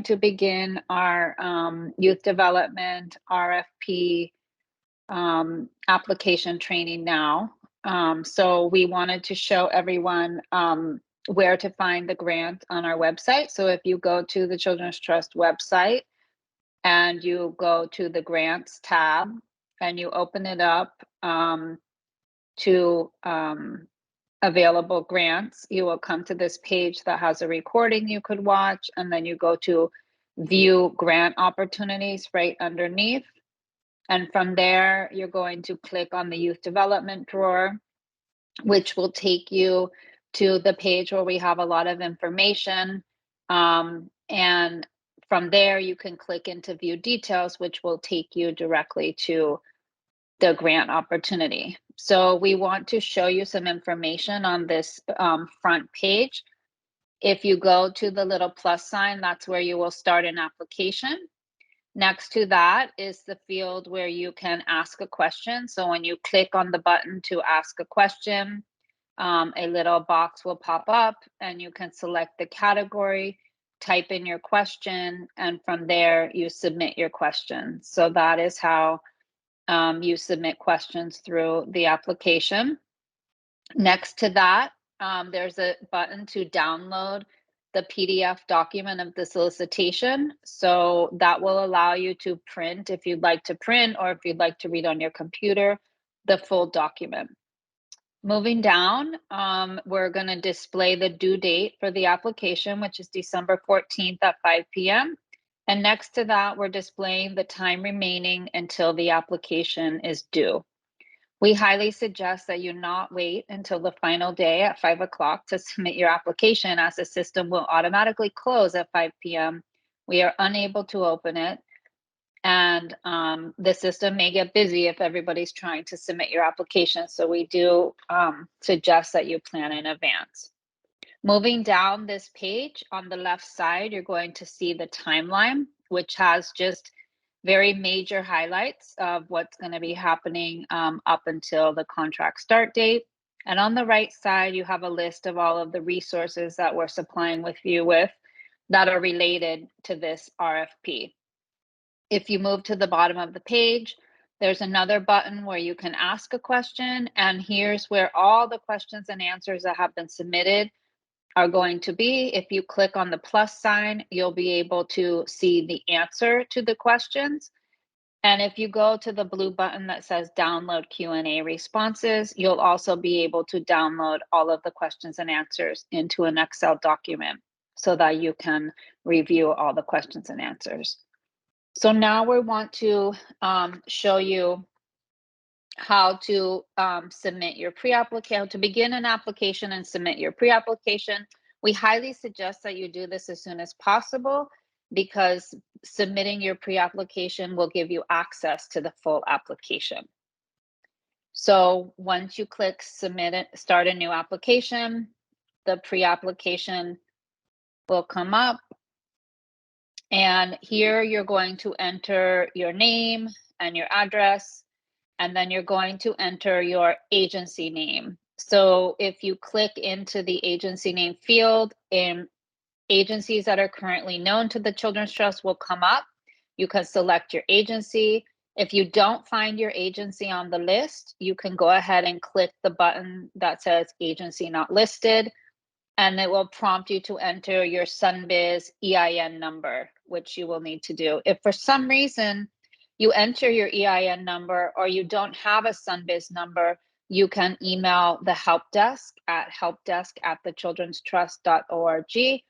to begin our youth development RFP application training now. So we wanted to show everyone where to find the grant on our website. So if you go to the Children's Trust website and you go to the grants tab and you open it up to available grants, you will come to this page that has a recording you could watch, and then you go to view grant opportunities right underneath. And from there, you're going to click on the youth development drawer, which will take you to the page where we have a lot of information. And from there, you can click into view details, which will take you directly to the grant opportunity. So we want to show you some information on this front page. If you go to the little plus sign, that's where you will start an application. Next to that is the field where you can ask a question. So when you click on the button to ask a question, a little box will pop up and you can select the category, type in your question, and from there you submit your question. So that is how you submit questions through the application. Next to that, there's a button to download the PDF document of the solicitation. So that will allow you to print if you'd like to print, or if you'd like to read on your computer, the full document. Moving down, we're going to display the due date for the application, which is December 14th at 5 p.m. And next to that, we're displaying the time remaining until the application is due. We highly suggest that you not wait until the final day at 5 o'clock to submit your application, as the system will automatically close at 5 p.m. We are unable to open it, and the system may get busy if everybody's trying to submit your application. So we do suggest that you plan in advance. Moving down this page, on the left side, you're going to see the timeline, which has just very major highlights of what's going to be happening up until the contract start date. And on the right side, you have a list of all of the resources that we're supplying with you with that are related to this RFP. If you move to the bottom of the page, there's another button where you can ask a question, and here's where all the questions and answers that have been submitted are going to be. If you click on the plus sign, you'll be able to see the answer to the questions. And if you go to the blue button that says download Q&A responses, you'll also be able to download all of the questions and answers into an Excel document so that you can review all the questions and answers. So now we want to show you how to submit your pre-application, to begin an application and submit your pre-application. We highly suggest that you do this as soon as possible, because submitting your pre-application will give you access to the full application. So once you click submit it, start a new application, the pre-application will come up. And here you're going to enter your name and your address, and then you're going to enter your agency name. So if you click into the agency name field, agencies that are currently known to the Children's Trust will come up. You can select your agency. If you don't find your agency on the list, you can go ahead and click the button that says agency not listed, and it will prompt you to enter your Sunbiz EIN number, which you will need to do. If for some reason you enter your EIN number or you don't have a Sunbiz number, you can email the help desk at helpdesk@thechildrenstrust.org,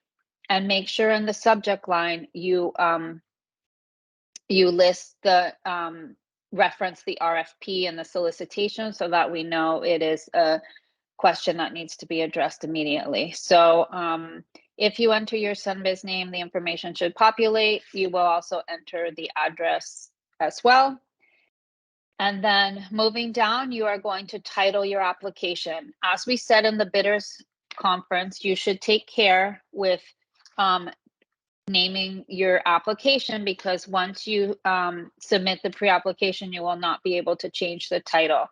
and make sure in the subject line you list the reference the RFP and the solicitation, so that we know it is a question that needs to be addressed immediately. So if you enter your Sunbiz name, the information should populate. You will also enter the address as well. And then moving down, you are going to title your application. As we said in the bidders conference, you should take care with naming your application, because once you submit the pre-application, you will not be able to change the title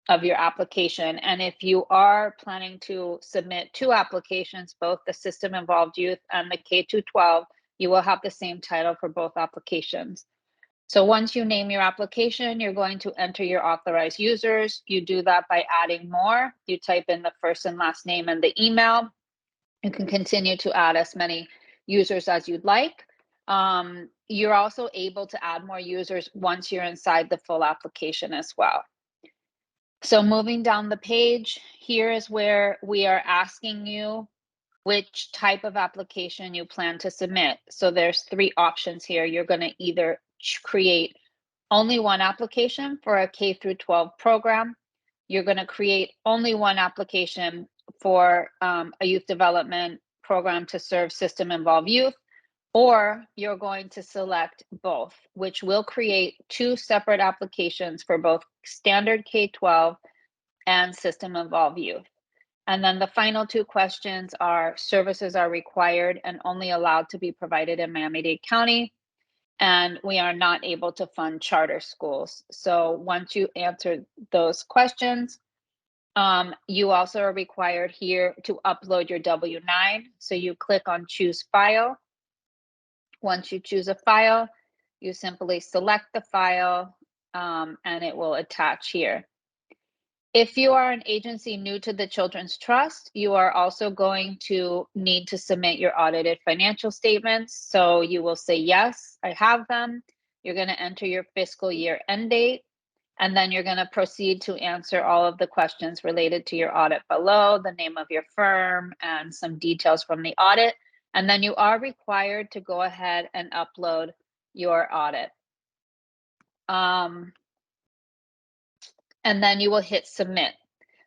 of your application. And if you are planning to submit two applications, both the system involved youth and the K-12, you will have the same title for both applications. So once you name your application, you're going to enter your authorized users. You do that by adding more. You type in the first and last name and the email. You can continue to add as many users as you'd like. You're also able to add more users once you're inside the full application as well. So moving down the page, here is where we are asking you which type of application you plan to submit. So there's 3 options here. You're going to either create only one application for a K through 12 program. You're going to create only one application for a youth development program to serve system-involved youth, or you're going to select both, which will create 2 separate applications for both standard K-12 and system-involved youth. And then the final 2 questions are: services are required and only allowed to be provided in Miami-Dade County, and we are not able to fund charter schools. So once you answer those questions, you also are required here to upload your W-9. So you click on choose file. Once you choose a file, you simply select the file, and it will attach here. If you are an agency new to the Children's Trust, you are also going to need to submit your audited financial statements. So you will say, yes, I have them. You're going to enter your fiscal year end date, and then you're going to proceed to answer all of the questions related to your audit below, the name of your firm, and some details from the audit. And then you are required to go ahead and upload your audit. And then you will hit submit.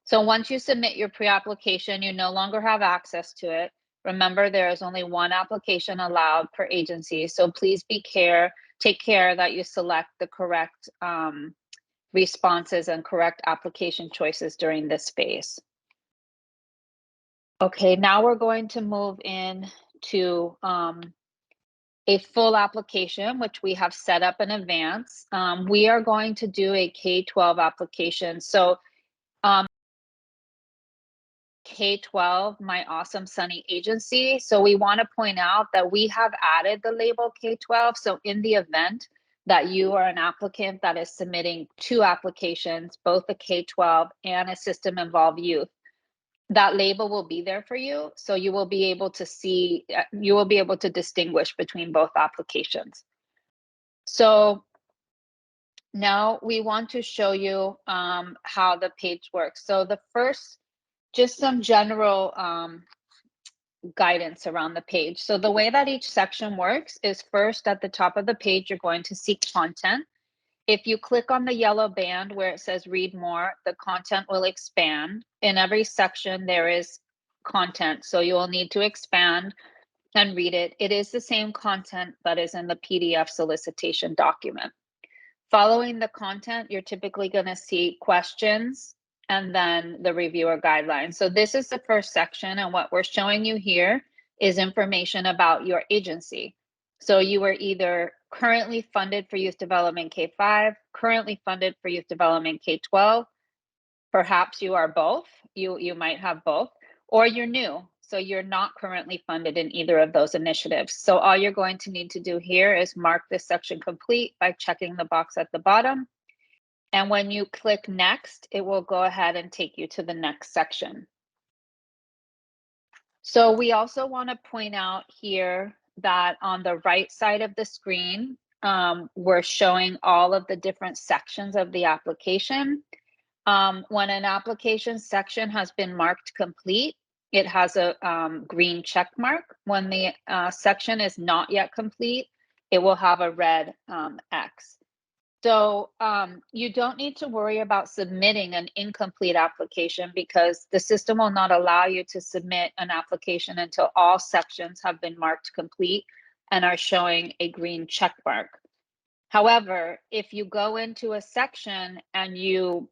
So once you submit your pre-application, you no longer have access to it. Remember, there is only one application allowed per agency. So please take care that you select the correct responses and correct application choices during this phase. Okay, now we're going to move in to a full application, which we have set up in advance. We are going to do a K-12 application. So K-12, My Awesome Sunny Agency. So we want to point out that we have added the label K-12. So in the event that you are an applicant that is submitting 2 applications, both a K-12 and a system-involved youth, that label will be there for you. So you will be able to see, you will be able to distinguish between both applications. So now we want to show you how the page works. So the first, just some general guidance around the page. So the way that each section works is, first at the top of the page, you're going to see content. If you click on the yellow band where it says read more, the content will expand. In every section, there is content, so you will need to expand and read it. It is the same content that is in the PDF solicitation document. Following the content, you're typically going to see questions and then the reviewer guidelines. So this is the first section, and what we're showing you here is information about your agency. So you are either currently funded for Youth Development K-5, currently funded for Youth Development K-12, perhaps you are both, you might have both, or you're new, so you're not currently funded in either of those initiatives. So all you're going to need to do here is mark this section complete by checking the box at the bottom. And when you click next, it will go ahead and take you to the next section. So we also want to point out here that on the right side of the screen, we're showing all of the different sections of the application. When an application section has been marked complete, it has a green check mark. When the section is not yet complete, it will have a red X. So you don't need to worry about submitting an incomplete application, because the system will not allow you to submit an application until all sections have been marked complete and are showing a green check mark. However, if you go into a section and you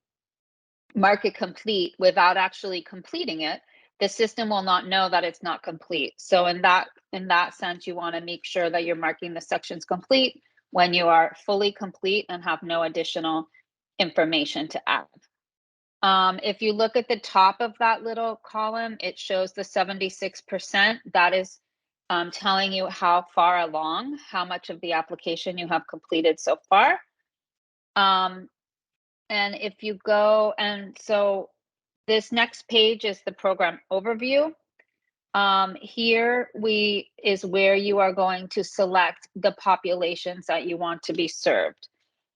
mark it complete without actually completing it, the system will not know that it's not complete. So in that sense, you want to make sure that you're marking the sections complete when you are fully complete and have no additional information to add. If you look at the top of that little column, it shows the 76%. That is telling you how far along, how much of the application you have completed so far. And if you go, and so this next page is the program overview. Here is where you are going to select the populations that you want to be served.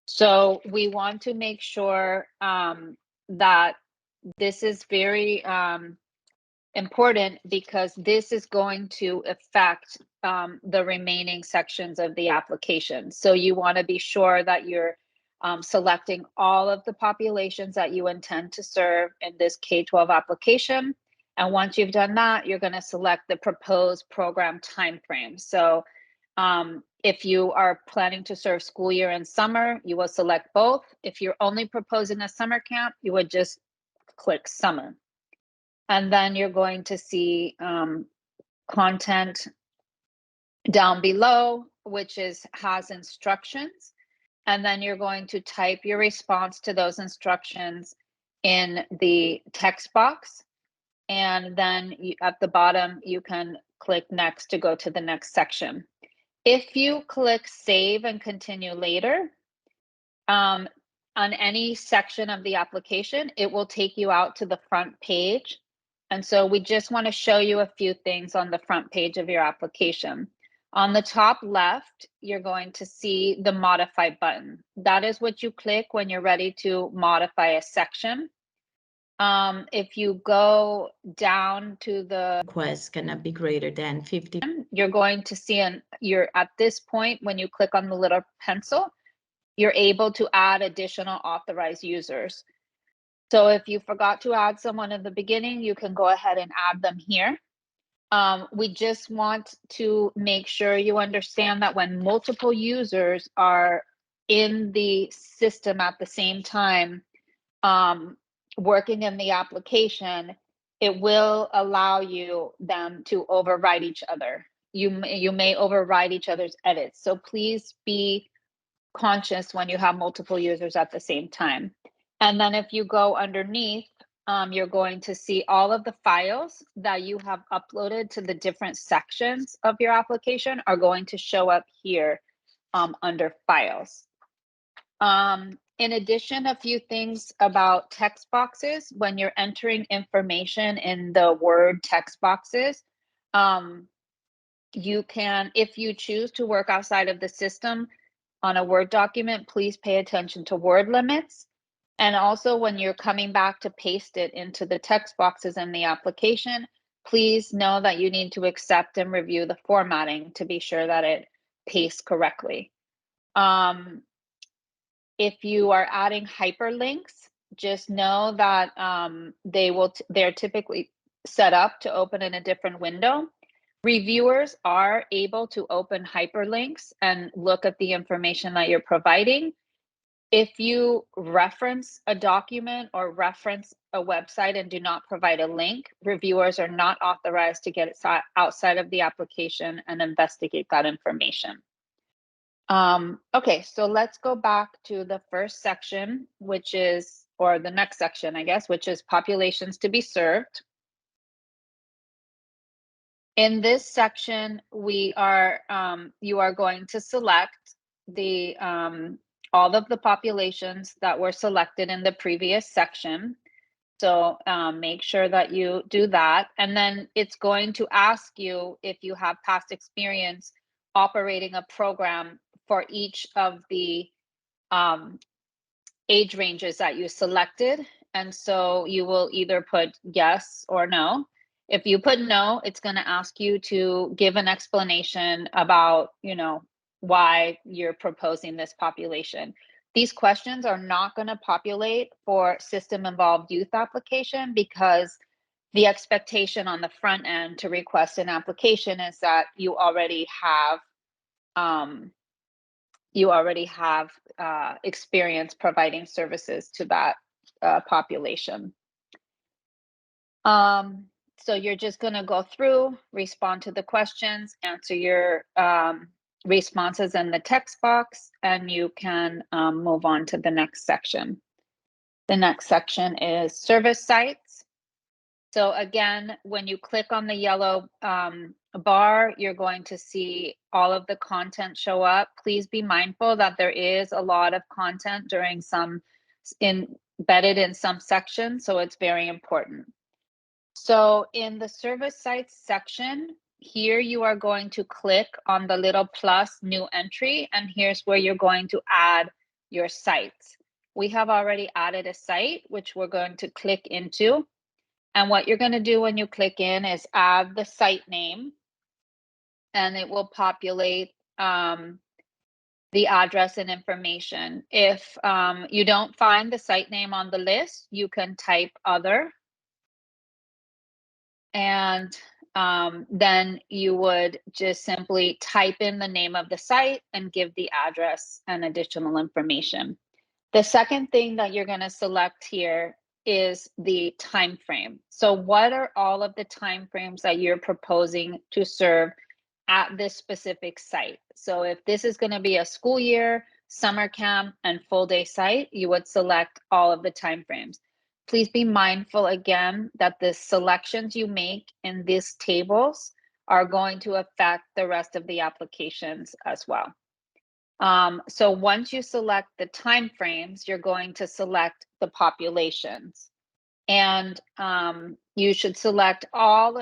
So we want to make sure that this is very important, because this is going to affect the remaining sections of the application. So you want to be sure that you're selecting all of the populations that you intend to serve in this K-12 application. And once you've done that, you're going to select the proposed program timeframe. So if you are planning to serve school year and summer, you will select both. If you're only proposing a summer camp, you would just click summer. And then you're going to see content down below, which has instructions. And then you're going to type your response to those instructions in the text box. And then at the bottom, you can click next to go to the next section. If you click save and continue later, on any section of the application, it will take you out to the front page. And so we just want to show you a few things on the front page of your application. On the top left, you're going to see the modify button. That is what you click when you're ready to modify a section. If you go down to the request cannot be greater than 50, you're going to see, you're at this point, when you click on the little pencil, you're able to add additional authorized users. So if you forgot to add someone in the beginning, you can go ahead and add them here. We just want to make sure you understand that when multiple users are in the system at the same time, working in the application, it will allow them to override each other. You may override each other's edits. So please be conscious when you have multiple users at the same time. And then if you go underneath, you're going to see all of the files that you have uploaded to the different sections of your application are going to show up here under files. In addition, a few things about text boxes. When you're entering information in the Word text boxes, you can, if you choose to work outside of the system on a Word document, please pay attention to word limits. And also when you're coming back to paste it into the text boxes in the application, please know that you need to accept and review the formatting to be sure that it pastes correctly. If you are adding hyperlinks, just know that they're typically set up to open in a different window. Reviewers are able to open hyperlinks and look at the information that you're providing. If you reference a document or reference a website and do not provide a link, reviewers are not authorized to get outside of the application and investigate that information. Okay, so let's go back to the first section, which is, or the next section, I guess, which is populations to be served. In this section, you are going to select the all of the populations that were selected in the previous section. So make sure that you do that. And then it's going to ask you if you have past experience operating a program for each of the age ranges that you selected. And so you will either put yes or no. If you put no, it's going to ask you to give an explanation about, why you're proposing this population. These questions are not going to populate for system involved youth application, because the expectation on the front end to request an application is that you already have experience providing services to that population. So you're just going to go through, respond to the questions, answer your responses in the text box, and you can move on to the next section. The next section is service sites. So again, when you click on the yellow bar, you're going to see all of the content show up. Please be mindful that there is a lot of content during embedded in some sections, so it's very important. So in the service sites section, here you are going to click on the little plus new entry, and here's where you're going to add your sites. We have already added a site, which we're going to click into. And what you're going to do when you click in is add the site name, and it will populate the address and information. If you don't find the site name on the list, you can type other. And then you would just simply type in the name of the site and give the address and additional information. The second thing that you're going to select here is the time frame. So what are all of the time frames that you're proposing to serve at this specific site? So if this is going to be a school year, summer camp, and full day site, you would select all of the time frames. Please be mindful again that the selections you make in these tables are going to affect the rest of the applications as well. So once you select the time frames, you're going to select the populations. And you should select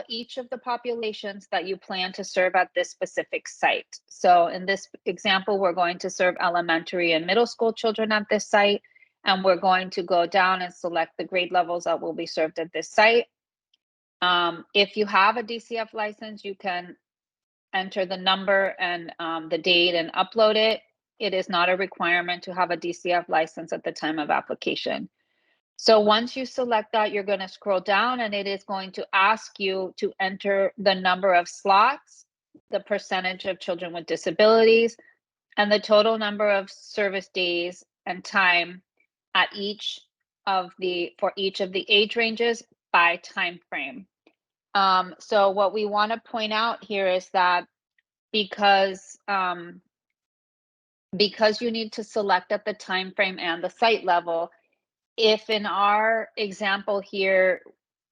each of the populations that you plan to serve at this specific site. So in this example, we're going to serve elementary and middle school children at this site. And we're going to go down and select the grade levels that will be served at this site. If you have a DCF license, you can enter the number and the date and upload it. It is not a requirement to have a DCF license at the time of application. So once you select that, you're going to scroll down and it is going to ask you to enter the number of slots, the percentage of children with disabilities, and the total number of service days and time at for each of the age ranges by time frame. So what we want to point out here is that because you need to select at the time frame and the site level, if in our example here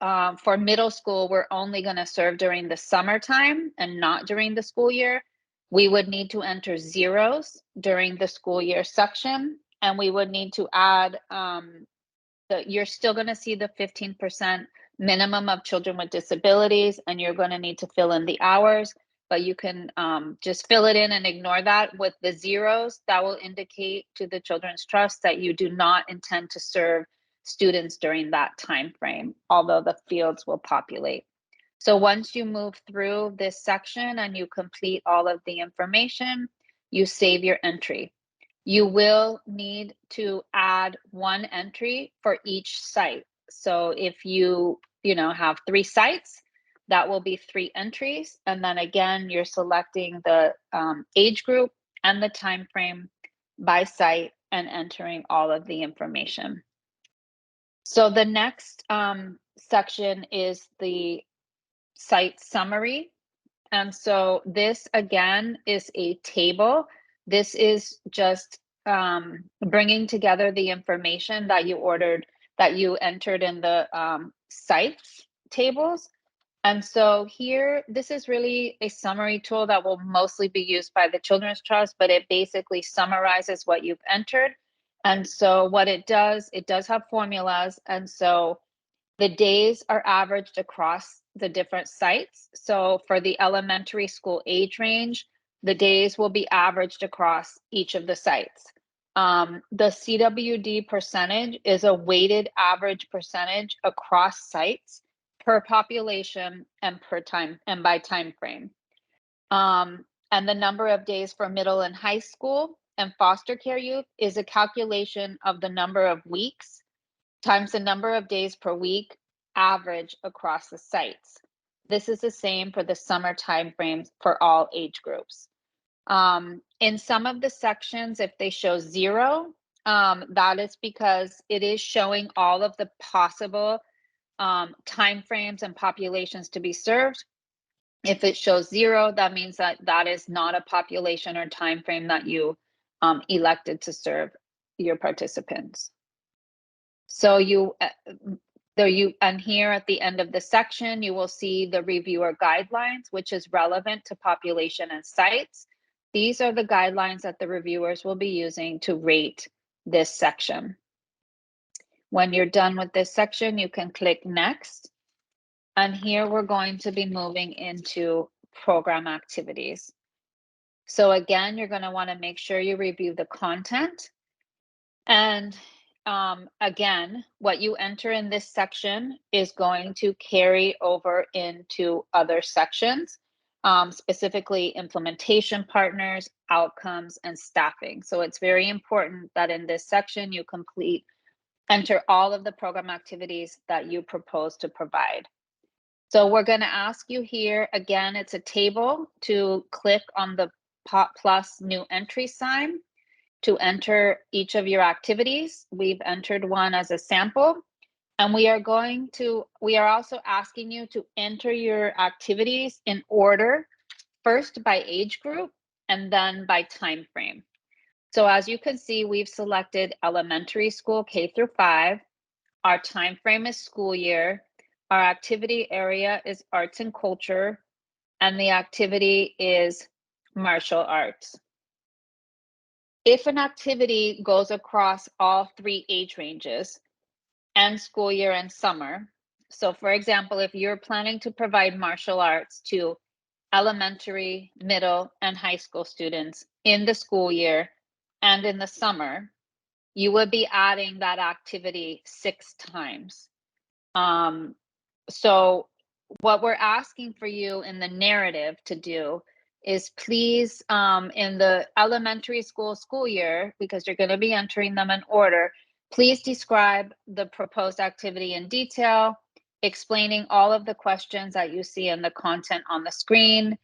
for middle school, we're only going to serve during the summertime and not during the school year, we would need to enter zeros during the school year section, and we would need to add you're still going to see the 15% minimum of children with disabilities, and you're going to need to fill in the hours, but you can just fill it in and ignore that. With the zeros, that will indicate to the Children's Trust that you do not intend to serve students during that time frame, although the fields will populate. So once you move through this section and you complete all of the information, you save your entry. You will need to add one entry for each site. So if you have 3 sites, that will be 3 entries. And then again, you're selecting the age group and the time frame by site and entering all of the information. So the next section is the site summary. And so this again is a table. This is just bringing together the information that you entered in the sites tables. And so here, this is really a summary tool that will mostly be used by the Children's Trust, but it basically summarizes what you've entered. And so what it does have formulas. And so the days are averaged across the different sites. So for the elementary school age range, the days will be averaged across each of the sites. The CWD percentage is a weighted average percentage across sites per population and by time frame. And the number of days for middle and high school and foster care youth is a calculation of the number of weeks times the number of days per week average across the sites. This is the same for the summer timeframes for all age groups. In some of the sections, if they show 0, that is because it is showing all of the possible timeframes and populations to be served. If it shows 0, that means that is not a population or timeframe that you elected to serve your participants. So And here at the end of the section, you will see the reviewer guidelines, which is relevant to population and sites. These are the guidelines that the reviewers will be using to rate this section. When you're done with this section, you can click next. And here we're going to be moving into program activities. So again, you're going to want to make sure you review the content. And again, what you enter in this section is going to carry over into other sections, specifically implementation partners, outcomes, and staffing. So it's very important that in this section you enter all of the program activities that you propose to provide. So we're going to ask you here, again, it's a table, to click on the plus new entry sign to enter each of your activities. We've entered one as a sample, and we are also asking you to enter your activities in order, first by age group and then by time frame. So as you can see, we've selected elementary school K through 5. Our time frame is school year. Our activity area is arts and culture, and the activity is martial arts. If an activity goes across all 3 age ranges, and school year and summer, so for example, if you're planning to provide martial arts to elementary, middle, and high school students in the school year and in the summer, you would be adding that activity 6 times. So what we're asking for you in the narrative to do is please, in the elementary school year, because you're going to be entering them in order, please describe the proposed activity in detail, explaining all of the questions that you see in the content on the screen,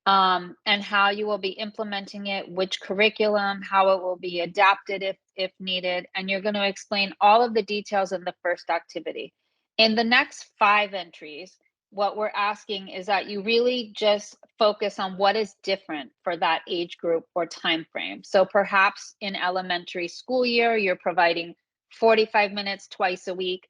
and how you will be implementing it, which curriculum, how it will be adapted if needed, and you're going to explain all of the details in the first activity. In the next 5 entries, what we're asking is that you really just focus on what is different for that age group or time frame. So perhaps in elementary school year, you're providing 45 minutes twice a week.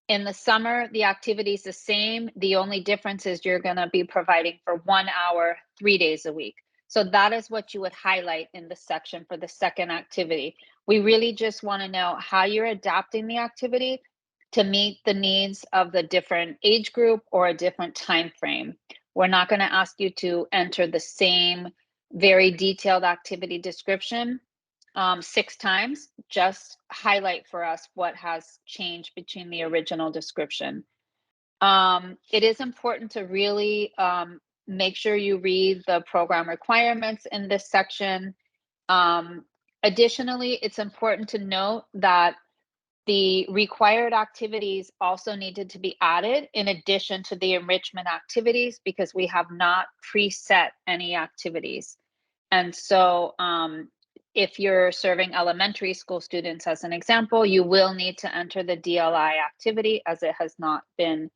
In the summer, the activity is the same. The only difference is you're going to be providing for 1 hour, 3 days a week. So that is what you would highlight in the section for the second activity. We really just want to know how you're adapting the activity to meet the needs of the different age group or a different time frame. We're not going to ask you to enter the same very detailed activity description 6 times. Just highlight for us what has changed between the original description. It is important to really make sure you read the program requirements in this section. Additionally, it's important to note that the required activities also needed to be added in addition to the enrichment activities, because we have not preset any activities. And so if you're serving elementary school students, as an example, you will need to enter the DLI activity as it has not been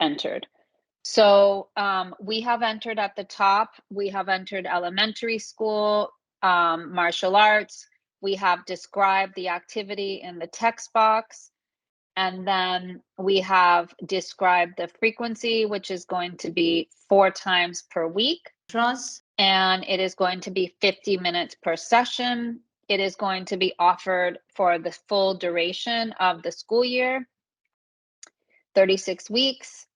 entered. So we have entered at the top, we have entered elementary school, martial arts. We have described the activity in the text box. And then we have described the frequency, which is going to be 4 times per week. And it is going to be 50 minutes per session. It is going to be offered for the full duration of the school year, 36 weeks.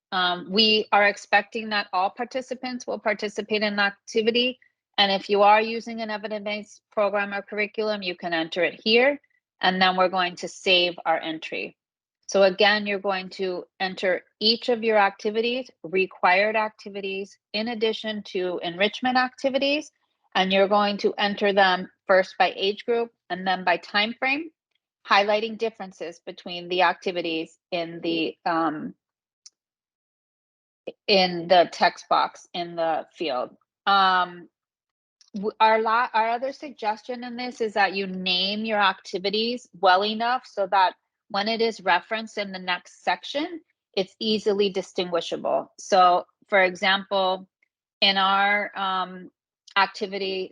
We are expecting that all participants will participate in the activity. And if you are using an evidence-based program or curriculum, you can enter it here. And then we're going to save our entry. So again, you're going to enter each of your activities, required activities, in addition to enrichment activities, and you're going to enter them first by age group and then by time frame, highlighting differences between the activities in the text box in the field. Our other suggestion in this is that you name your activities well enough so that when it is referenced in the next section, it's easily distinguishable. So for example, in our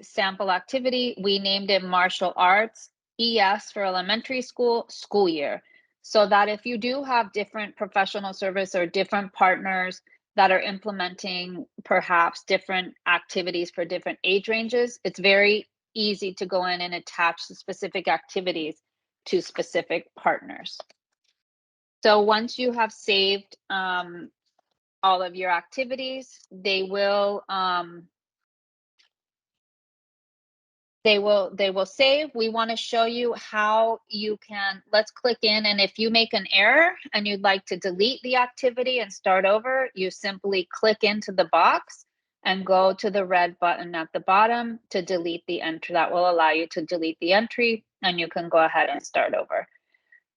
sample activity, we named it martial arts, ES for elementary school year. so that if you do have different professional service or different partners that are implementing perhaps different activities for different age ranges, it's very easy to go in and attach the specific activities to specific partners. So once you have saved all of your activities, they will save. We want to show you how you can, let's click in, and if you make an error and you'd like to delete the activity and start over, you simply click into the box and go to the red button at the bottom to delete the entry. That will allow you to delete the entry, and you can go ahead and start over.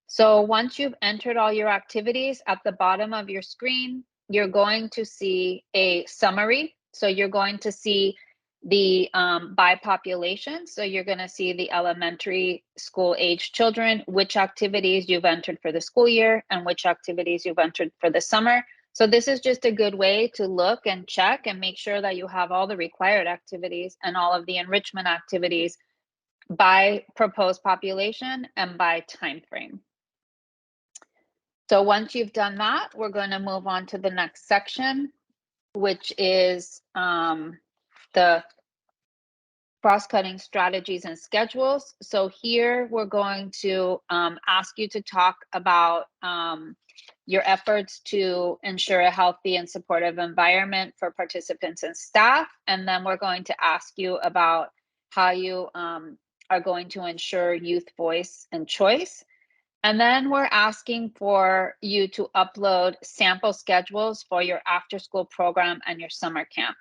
So once you've entered all your activities, at the bottom of your screen, you're going to see a summary. So you're going to see the by population. So you're going to see the elementary school age children, which activities you've entered for the school year and which activities you've entered for the summer. So this is just a good way to look and check and make sure that you have all the required activities and all of the enrichment activities by proposed population and by time frame. So once you've done that, we're going to move on to the next section, which is the cross-cutting strategies and schedules. So here we're going to ask you to talk about your efforts to ensure a healthy and supportive environment for participants and staff. And then we're going to ask you about how you are going to ensure youth voice and choice. And then we're asking for you to upload sample schedules for your after-school program and your summer camp.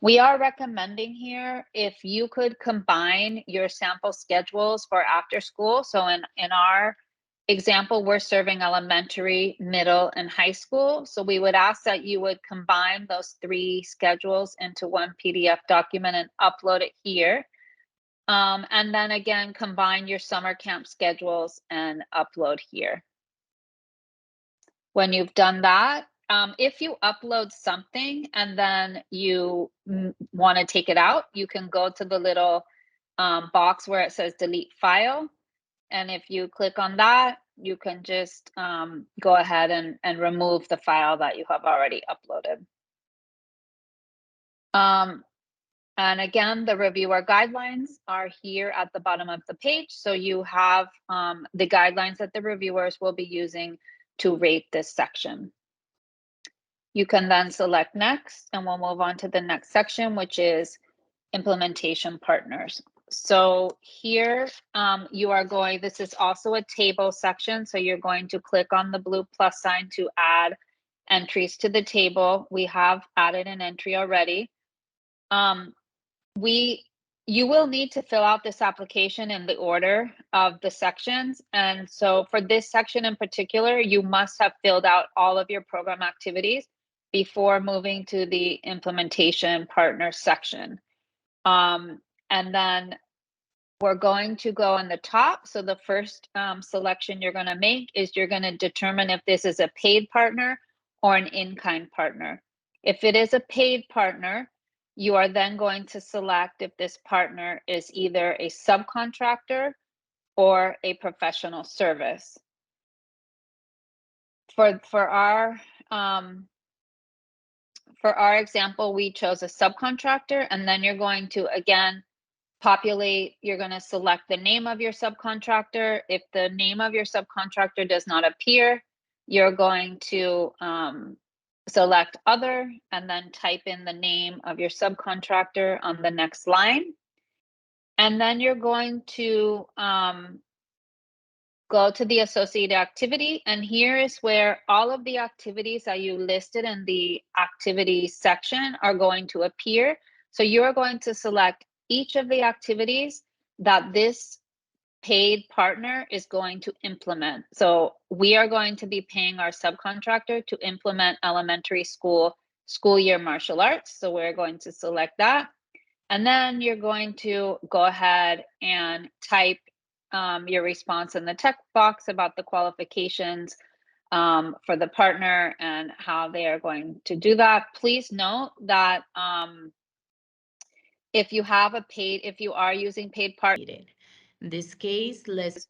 We are recommending here if you could combine your sample schedules for after school. So in our example, we're serving elementary, middle, and high school. So we would ask that you would combine those 3 schedules into one PDF document and upload it here. And then again, combine your summer camp schedules and upload here. When you've done that, if you upload something and then you want to take it out, you can go to the little box where it says delete file. And if you click on that, you can just go ahead and remove the file that you have already uploaded. And again, the reviewer guidelines are here at the bottom of the page. So you have the guidelines that the reviewers will be using to rate this section. You can then select next, and we'll move on to the next section, which is implementation partners. So here you are going, this is also a table section. So you're going to click on the blue plus sign to add entries to the table. We have added an entry already. You will need to fill out this application in the order of the sections. And so for this section in particular, you must have filled out all of your program activities before moving to the implementation partner section. And then we're going to go on the top. So the first selection you're going to make is you're going to determine if this is a paid partner or an in-kind partner. If it is a paid partner, you are then going to select if this partner is either a subcontractor or a professional service. For our example, we chose a subcontractor, and then you're going to again populate, you're going to select the name of your subcontractor. If the name of your subcontractor does not appear, you're going to select other and then type in the name of your subcontractor on the next line. And then you're going to go to the associated activity. And here is where all of the activities that you listed in the activities section are going to appear. So you're going to select each of the activities that this paid partner is going to implement. So we are going to be paying our subcontractor to implement elementary school year martial arts. So we're going to select that. And then you're going to go ahead and type your response in the text box about the qualifications for the partner and how they are going to do that. Please note that if you are using paid partner, in this case, let's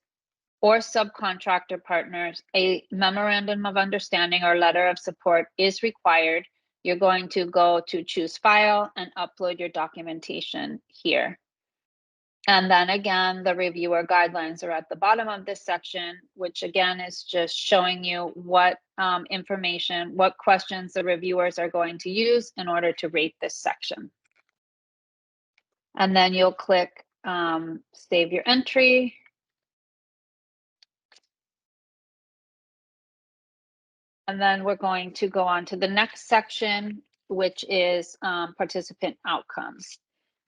or subcontractor partners, a memorandum of understanding or letter of support is required. You're going to go to choose file and upload your documentation here. And then again, the reviewer guidelines are at the bottom of this section, which again is just showing you what information, what questions the reviewers are going to use in order to rate this section. And then you'll click save your entry. And then we're going to go on to the next section, which is participant outcomes.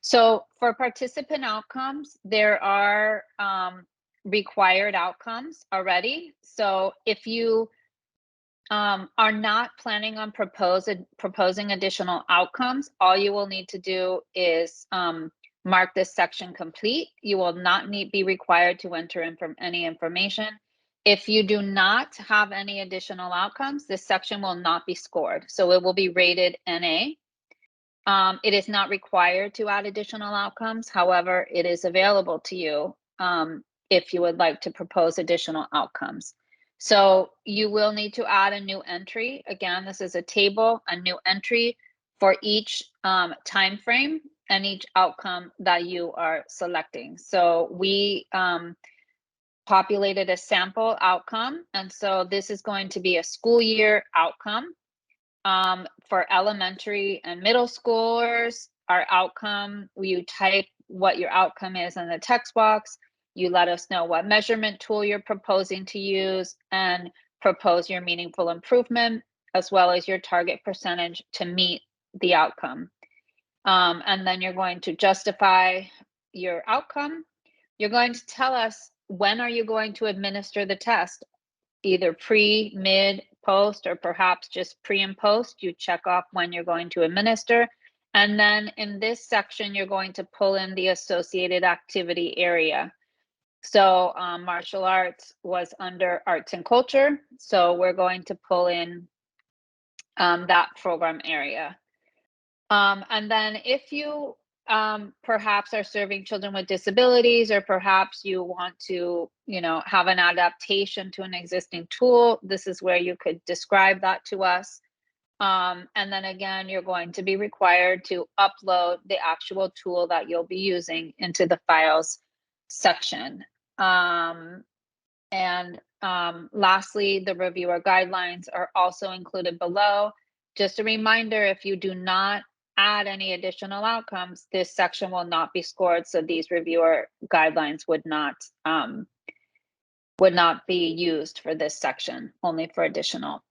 So for participant outcomes, there are required outcomes already. So if you are not planning on proposing additional outcomes, all you will need to do is mark this section complete. You will not be required to enter in any information. If you do not have any additional outcomes, this section will not be scored. So it will be rated NA. It is not required to add additional outcomes. However, it is available to you if you would like to propose additional outcomes. So you will need to add a new entry. Again, this is a table, a new entry for each time frame and each outcome that you are selecting. So we populated a sample outcome. And so this is going to be a school year outcome. For elementary and middle schoolers, our outcome, you type what your outcome is in the text box. You let us know what measurement tool you're proposing to use and propose your meaningful improvement, as well as your target percentage to meet the outcome. And then you're going to justify your outcome. You're going to tell us when are you going to administer the test, either pre, mid, post, or perhaps just pre and post. You check off when you're going to administer. And then in this section, you're going to pull in the associated activity area. So martial arts was under arts and culture. So we're going to pull in that program area. And then if you perhaps are serving children with disabilities, or perhaps you want to, have an adaptation to an existing tool, this is where you could describe that to us. And then again, you're going to be required to upload the actual tool that you'll be using into the files section. Lastly, the reviewer guidelines are also included below. Just a reminder, if you do not add any additional outcomes, this section will not be scored. So these reviewer guidelines would not be used for this section, only for additional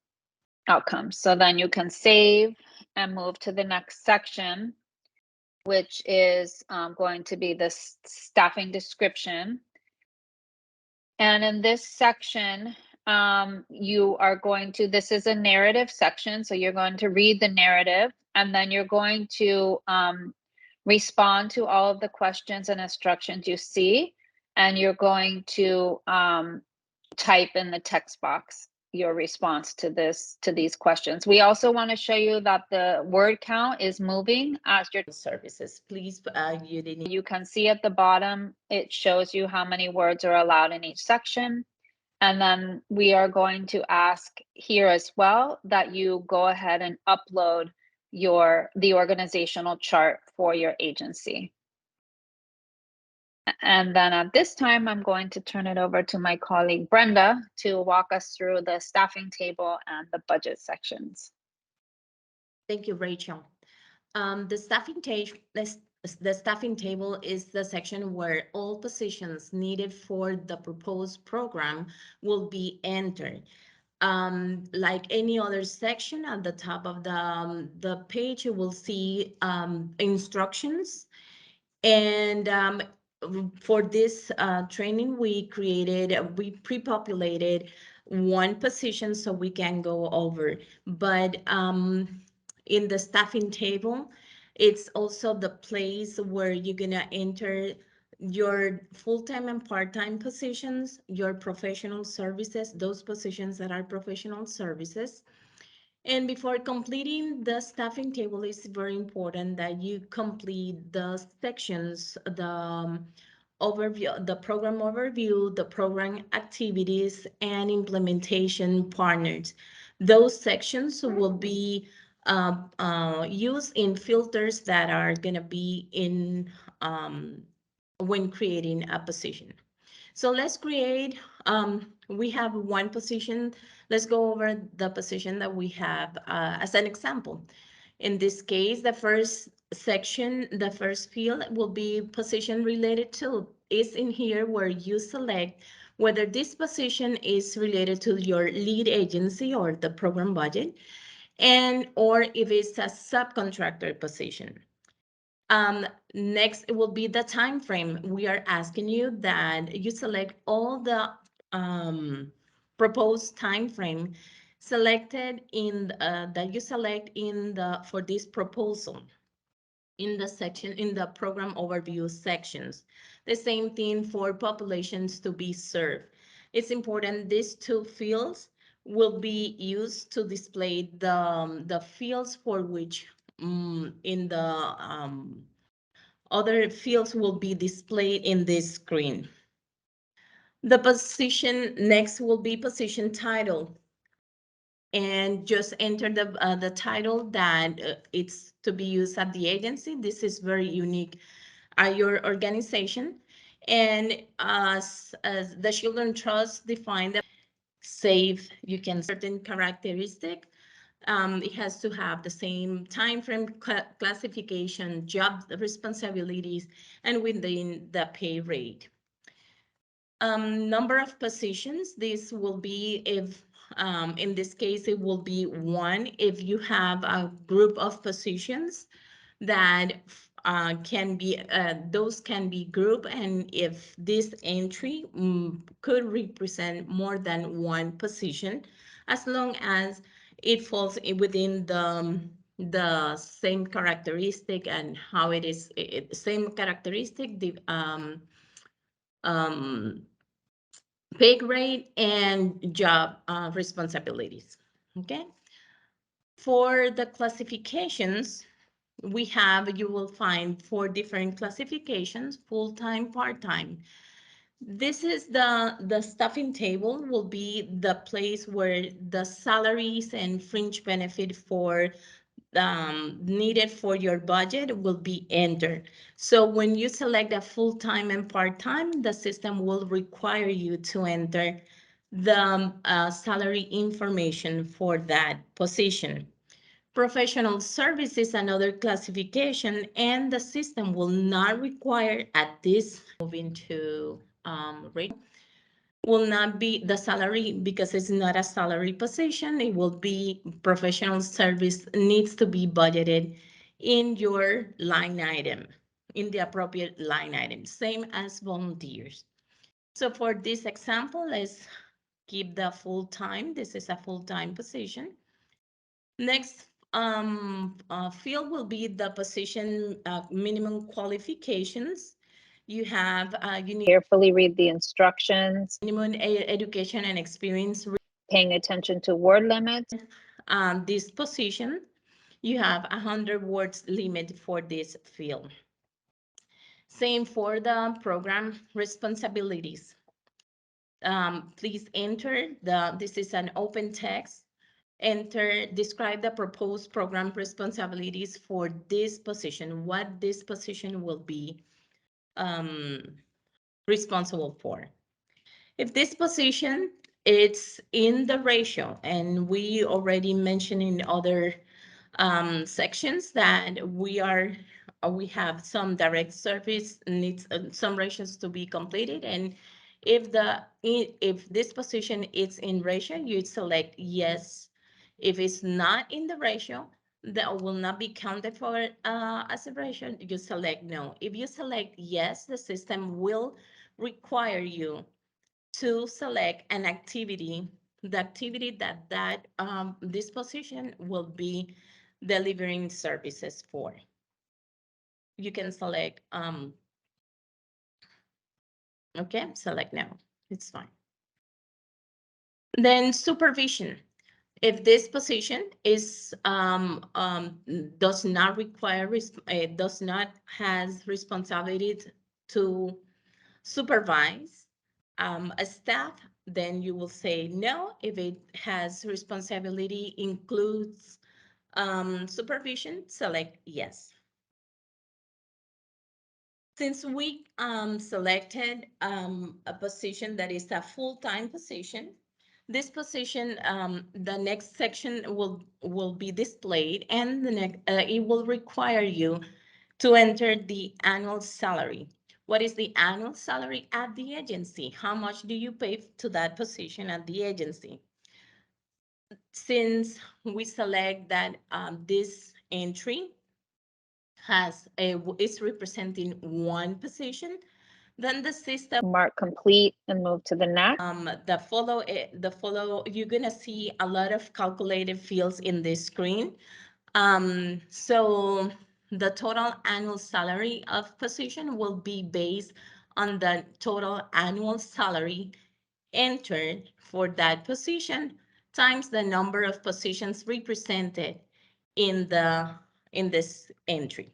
outcomes. So then you can save and move to the next section, which is going to be the staffing description. And in this section, you are going to, this is a narrative section. So you're going to read the narrative, and then you're going to respond to all of the questions and instructions you see. And you're going to type in the text box your response to these questions. We also want to show you that the word count is moving as your services. Please, you can see at the bottom, it shows you how many words are allowed in each section. And then we are going to ask here as well that you go ahead and upload the organizational chart for your agency. And then at this time, I'm going to turn it over to my colleague Brenda to walk us through the staffing table and the budget sections. Thank you, Rachel. The staffing table is the section where all positions needed for the proposed program will be entered. Like any other section, at the top of the page, you will see instructions. And for this training, we pre-populated one position so we can go over. But in the staffing table, it's also the place where you're gonna enter your full-time and part-time positions, your professional services, those positions that are professional services. And before completing the staffing table, it's very important that you complete the sections, overview, the program overview, the program activities, and implementation partners. Those sections will be used in filters that are going to be in when creating a position. So let's create, we have one position. Let's go over the position that we have as an example. In this case, the first section, the first field will be position related to. Is in here where you select whether this position is related to your lead agency or the program budget, and or if it's a subcontractor position. Next, it will be the time frame. We are asking you that you select all the proposed time frame selected in that you select in the for this proposal in the section in the program overview sections. The same thing for populations to be served. It's important these two fields will be used to display the fields for which in the other fields will be displayed in this screen. The position next will be position title, and just enter the title that it's to be used at the agency. This is very unique at your organization, and as the Children's Trust defined the safe, you can certain characteristic. It has to have the same time frame, classification, job responsibilities, and within the pay rate. Number of positions, this will be if, in this case, it will be one if you have a group of positions that can be, those can be grouped, and if this entry could represent more than one position, as long as it falls within the same characteristic and how it is, same characteristic, the pay grade and job responsibilities. Okay. For the classifications, we have, you will find 4 different classifications: full-time, part-time. This is the staffing table will be the place where the salaries and fringe benefit for needed for your budget will be entered. So when you select a full-time and part-time, the system will require you to enter the salary information for that position. Professional service is another classification, and the system will not require at this moving to rate will not be the salary because it's not a salary position. It will be professional service needs to be budgeted in your line item, in the appropriate line item, same as volunteers. So for this example, let's keep the full time. This is a full-time position. Next field will be the position minimum qualifications. You have, you need Carefully read the instructions, minimum education and experience. paying attention to word limits. This position, you have 100 words limit for this field. Same for the program responsibilities. Please enter this is an open text. Enter, describe the proposed program responsibilities for this position, what this position will be responsible for. If this position, it's in the ratio, and we already mentioned in other sections that we have some direct service needs some ratios to be completed, and if this position is in ratio, you select yes. If it's not in the ratio, that will not be counted for as a ratio, you select no. If you select yes, the system will require you to select an activity, the activity that this position will be delivering services for. You can select, okay, select now, it's fine. Then supervision. If this position is does not require does not has responsibility to supervise a staff, then you will say no. If it has responsibility includes supervision, select yes. Since we selected a position that is a full-time position, this position, the next section will be displayed, and the next it will require you to enter the annual salary. What is the annual salary at the agency? How much do you pay to that position at the agency? Since we select that this entry is representing one position, then the system Mark complete and move to the next. the follow you're gonna see a lot of calculated fields in this screen. So the total annual salary of position will be based on the total annual salary entered for that position times the number of positions represented in this entry.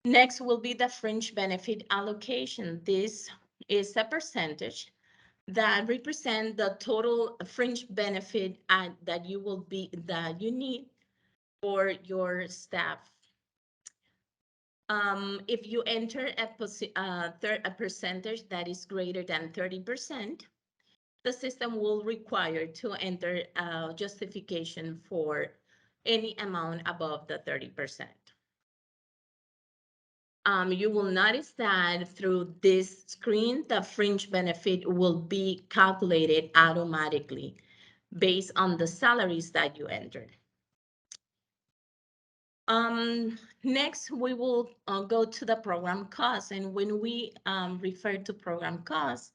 Next will be the fringe benefit allocation. This is a percentage that represent the total fringe benefit that you need for your staff. If you enter a percentage that is greater than 30%, the system will require to enter a justification for any amount above the 30%. You will notice that through this screen, the fringe benefit will be calculated automatically based on the salaries that you entered. Next, we will go to the program costs. And when we refer to program costs,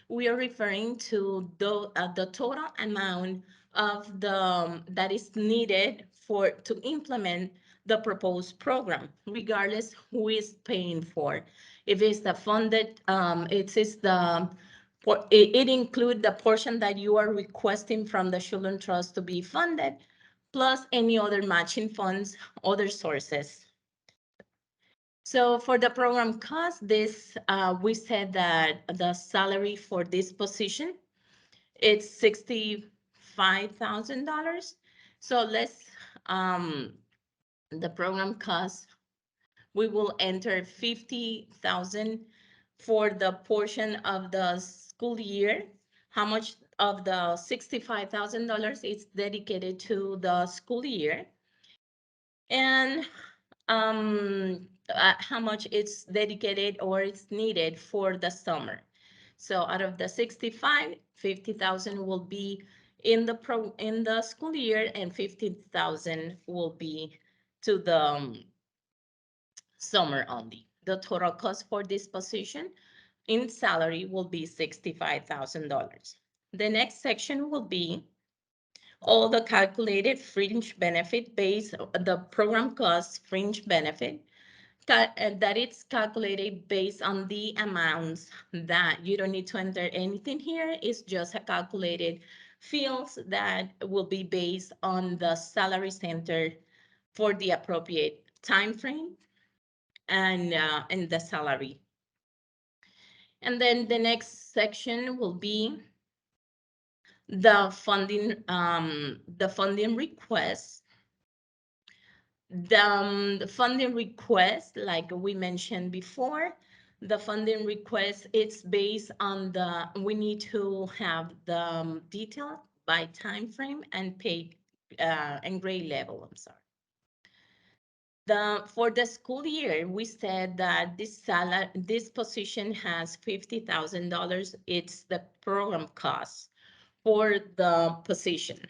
we are referring to the total amount of that is needed to implement the proposed program, regardless who is paying for. If it's the funded, it includes the portion that you are requesting from the Children's Trust to be funded, plus any other matching funds, other sources. So for the program cost, we said that the salary for this position, it's $65,000. So let's, the program cost, we will enter 50,000 for the portion of the school year. How much of the $65,000 is dedicated to the school year? And how much it's dedicated or it's needed for the summer. So out of the 65, 50,000 will be in the school year, and 50,000 will be to the summer only. The total cost for this position in salary will be $65,000. The next section will be all the calculated fringe benefit based the program cost fringe benefit that it's calculated based on the amounts that you don't need to enter anything here. It's just a calculated fields that will be based on the salary center for the appropriate time frame and the salary. And then the next section will be the funding request. The funding request, like we mentioned before, the funding request, it's based on we need to have the detail by time frame and pay and grade level, I'm sorry. For the school year, we said that this position has $50,000. It's the program cost for the position.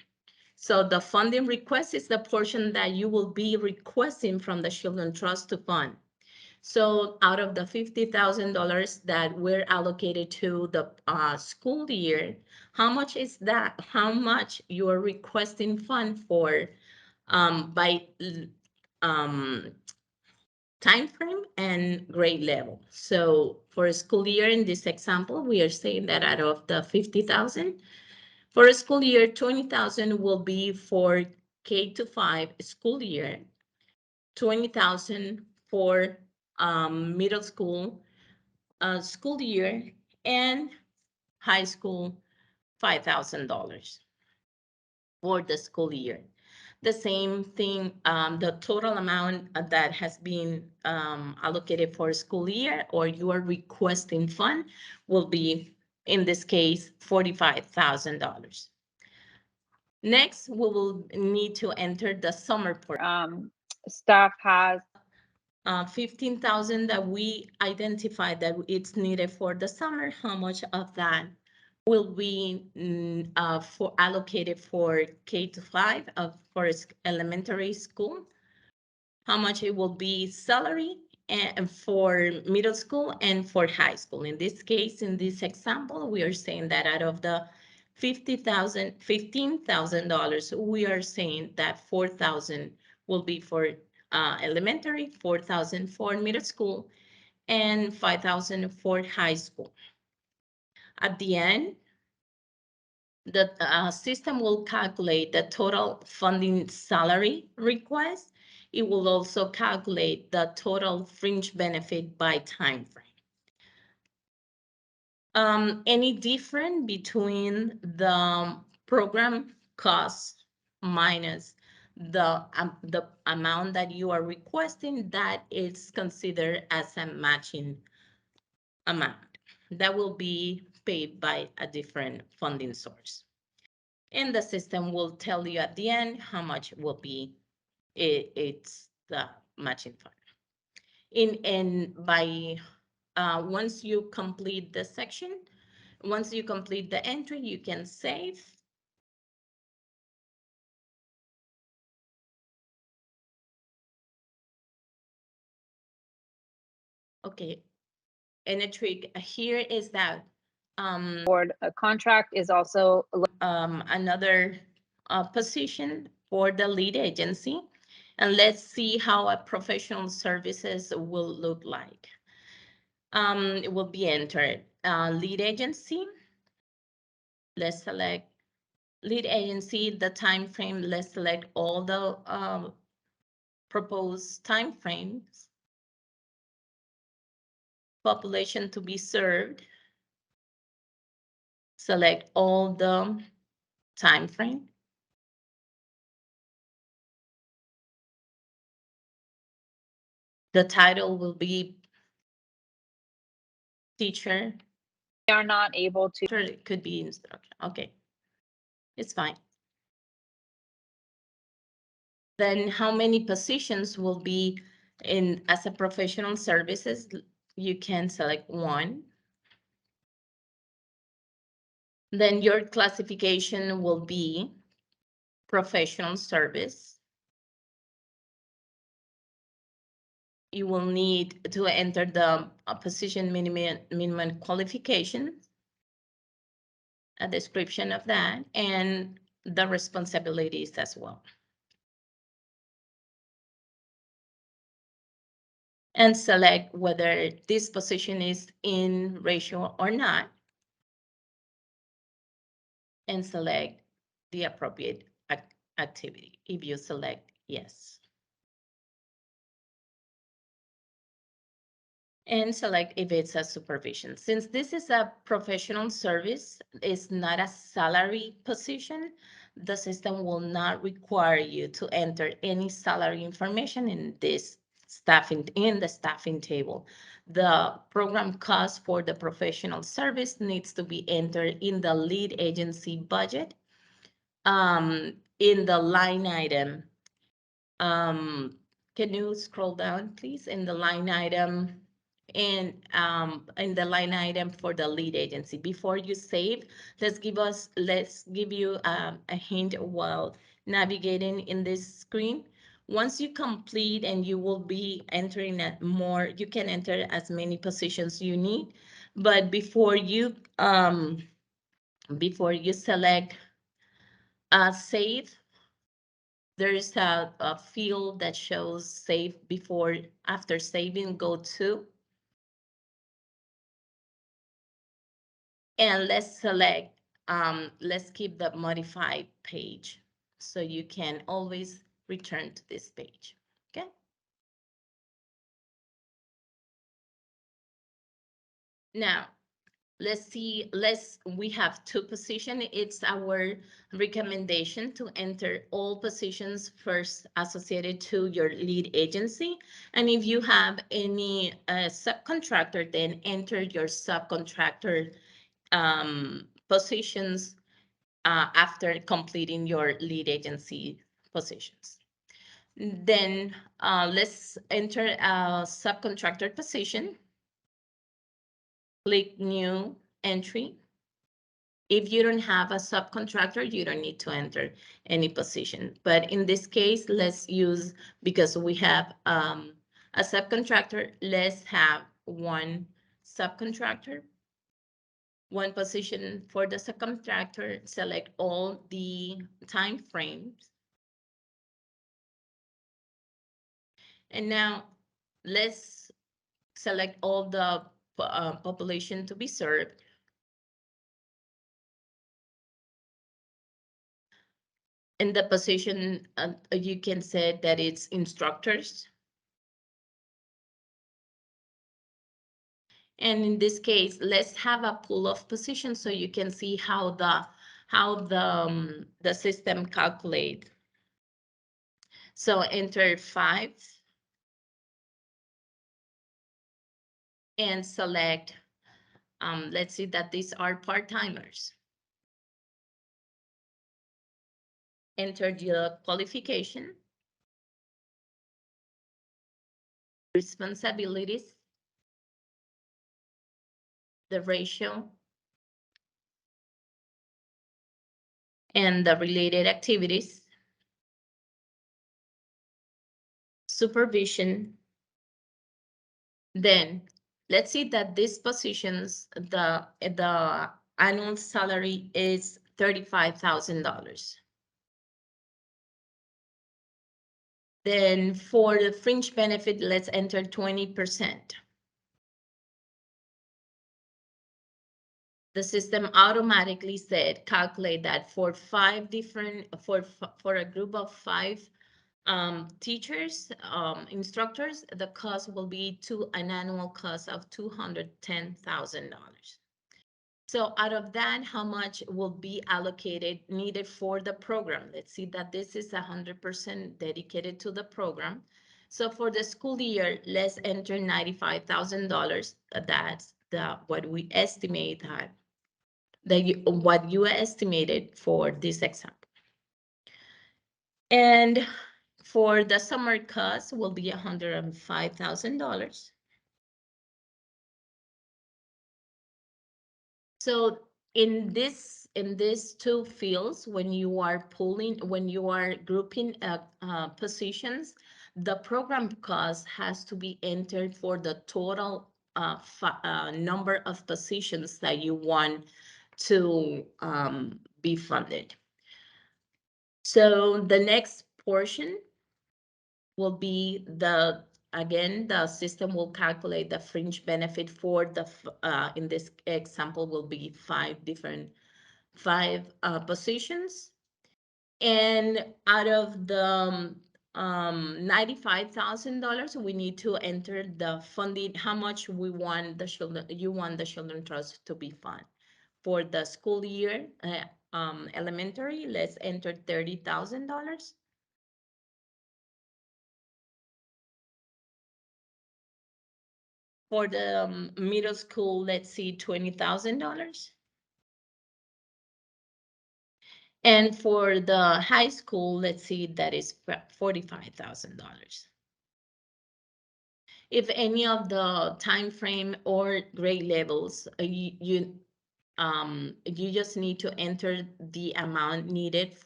So the funding request is the portion that you will be requesting from the Children's Trust to fund. So out of the $50,000 that we're allocated to the school year, how much is that? How much you are requesting fund for by time frame and grade level. So for a school year in this example, we are saying that out of the 50,000, for a school year, 20,000 will be for K-5 school year, 20,000 for middle school, school year, and high school, $5,000 for the school year. The same thing, the total amount that has been allocated for school year or you are requesting fund will be, in this case, $45,000. Next, we will need to enter the summer portion. Staff has 15,000 that we identified that it's needed for the summer. How much of that will be for allocated for K-5 for elementary school? How much it will be salary and for middle school and for high school? In this case, in this example, we are saying that out of the $15,000, we are saying that 4,000 will be for elementary, 4,000 for middle school, and 5,000 for high school. At the end, the system will calculate the total funding salary request. It will also calculate the total fringe benefit by time frame. Any difference between the program cost minus the amount that you are requesting, that is considered as a matching amount that will be paid by a different funding source. And the system will tell you at the end how much will be it's the matching fund. Once you complete the section, once you complete the entry, you can save. Okay, and a trick here is that board a contract is also another position for the lead agency. And let's see how a professional services will look like. It will be entered. Lead agency. Let's select lead agency, the time frame. Let's select all the proposed time frames. Population to be served. Select all the time frame. The title will be teacher. We are not able to. Sure, it could be instruction. Okay, it's fine. Then how many positions will be in as a professional services? You can select one. Then your classification will be professional service. You will need to enter the position minimum qualification, a description of that, and the responsibilities as well. And select whether this position is in ratio or not. And select the appropriate activity if you select yes. And select if it's a supervision. Since this is a professional service, it's not a salary position, the system will not require you to enter any salary information in this in the staffing table. The program cost for the professional service needs to be entered in the lead agency budget. In the line item, can you scroll down, please, in the line item and in the line item for the lead agency. Before you save, let's give you a hint while navigating in this screen. Once you complete and you will be entering at more, you can enter as many positions you need, but before you select save, there's a field that shows save before, after saving, go to. And let's select, let's keep the modified page so you can always return to this page, okay? Now, let's see, we have 2 positions. It's our recommendation to enter all positions first associated to your lead agency. And if you have any subcontractor, then enter your subcontractor positions after completing your lead agency positions. Then let's enter a subcontractor position. Click new entry. If you don't have a subcontractor, you don't need to enter any position. But in this case, let's use, because we have a subcontractor, let's have one subcontractor, one position for the subcontractor, select all the time frames. And now let's select all the population to be served. In the position, you can say that it's instructors. And in this case, let's have a pool of positions so you can see how the system calculates. So enter 5 and select, let's see that these are part-timers. Enter the qualification, responsibilities, the ratio, and the related activities, supervision. Then let's see that these positions, the annual salary is $35,000. Then for the fringe benefit, let's enter 20%. The system automatically said calculate that for a group of 5 teachers, instructors, the cost will be an annual cost of $210,000. So out of that, how much will be allocated needed for the program? Let's see that this is 100% dedicated to the program. So for the school year, let's enter $95,000. That's what we estimate what you estimated for this example. And for the summer cost will be $105,000. So in these 2 fields, when you are grouping positions, the program cost has to be entered for the total number of positions that you want to be funded. So the next portion will be again, the system will calculate the fringe benefit for in this example will be 5 positions. And out of the $95,000, we need to enter the funding, how much you want the Children's Trust to be funded. For the school year, elementary, let's enter $30,000. For the middle school, let's see, $20,000. And for the high school, let's see, that is $45,000. If any of the time frame or grade levels, you just need to enter the amount needed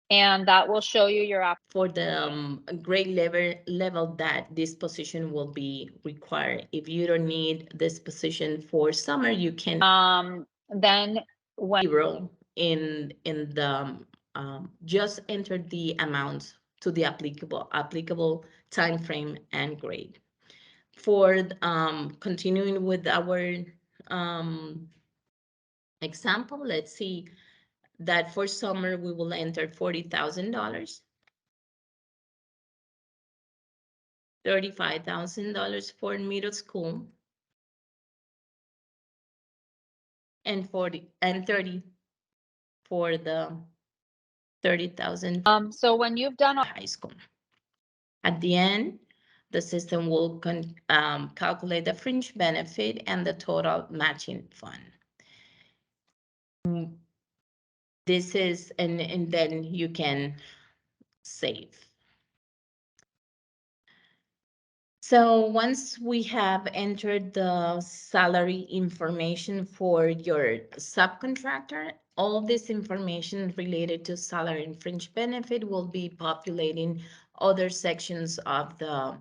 And that will show you your for the grade level that this position will be required. If you don't need this position for summer, you can then when 0 in the just enter the amounts to the applicable time frame and grade. For continuing with our example, let's see that for summer we will enter $40,000. $35,000 for middle school. and 30 for the 30,000 So when you've done high school. At the end, the system will calculate the fringe benefit and the total matching fund. This is, and then you can save. So once we have entered the salary information for your subcontractor, all this information related to salary and fringe benefit will be populating other sections of the,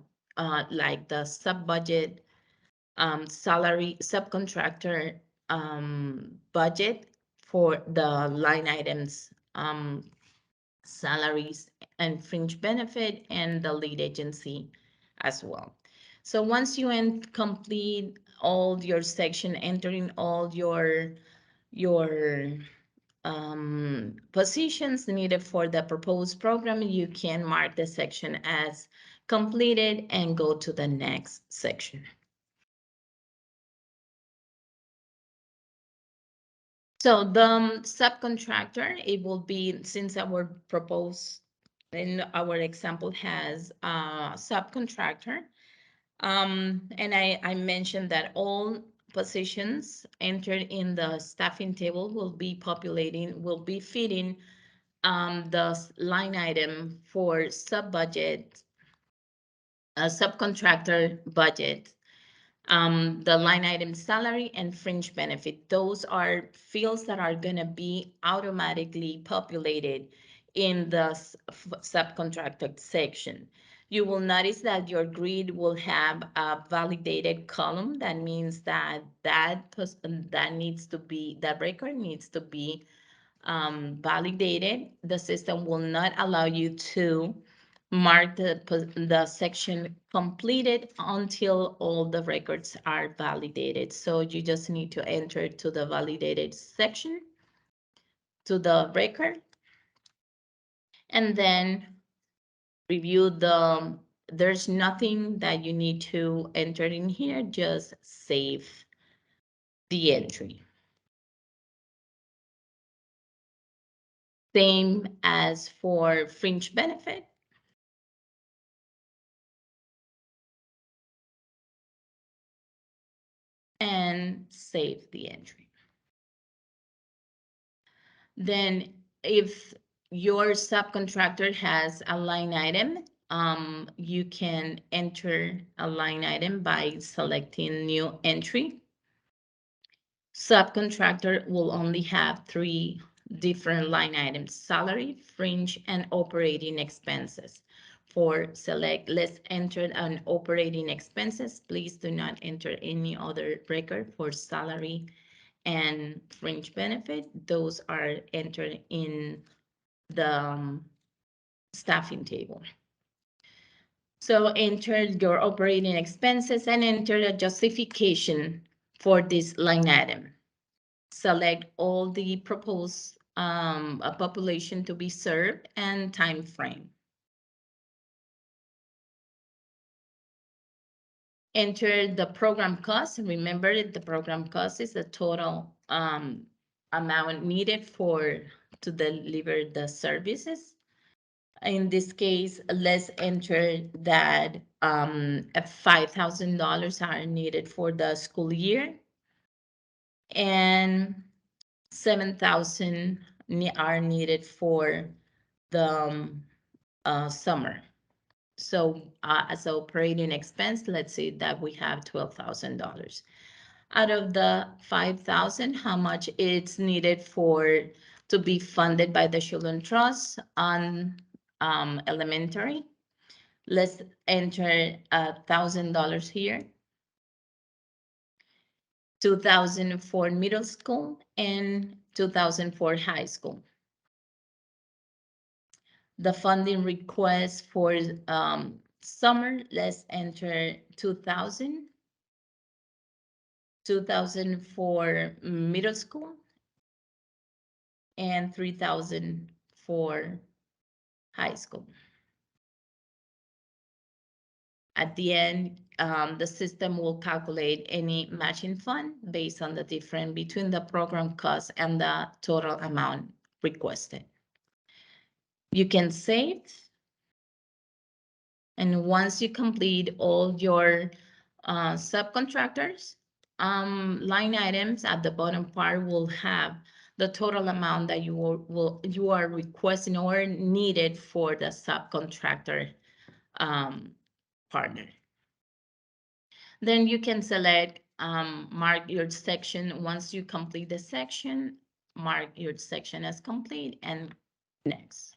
like the sub-budget, salary, subcontractor budget for the line items, salaries and fringe benefit, and the lead agency as well. So once you complete all your section, entering all your positions needed for the proposed program, you can mark the section as completed and go to the next section. So the subcontractor, it will be, since our proposed, in our example has a subcontractor, and I mentioned that all positions entered in the staffing table will be fitting the line item for sub-budget, subcontractor budget, the line item salary and fringe benefit. Those are fields that are going to be automatically populated in the subcontracted section. You will notice that your grid will have a validated column. That means that that record needs to be validated. The system will not allow you to mark the section completed until all the records are validated. So you just need to enter to the validated section, to the record, and then review there's nothing that you need to enter in here, just save the entry. Same as for fringe benefit. And save the entry. Then if your subcontractor has a line item, you can enter a line item by selecting new entry. Subcontractor will only have 3 different line items: salary, fringe, and operating expenses. For select, let's enter an operating expenses. Please do not enter any other record for salary and fringe benefit. Those are entered in the staffing table. So enter your operating expenses and enter a justification for this line item. Select all the proposed a population to be served and time frame. Enter the program cost. Remember, the program cost is the total amount needed to deliver the services. In this case, let's enter that $5,000 are needed for the school year, and 7,000 are needed for the summer. So as operating expense, let's say that we have $12,000. Out of the 5,000, how much it's needed to be funded by the Children's Trust on elementary? Let's enter $1,000 here. 2,000 for middle school and 2,000 for high school. The funding request for summer, let's enter 2,000. 2,000 for middle school and 3,000 for high school. At the end, the system will calculate any matching fund based on the difference between the program cost and the total amount requested. You can save. And once you complete all your subcontractors, line items at the bottom part will have the total amount that you are requesting or needed for the subcontractor partner. Then you can select, mark your section. Once you complete the section, mark your section as complete and next.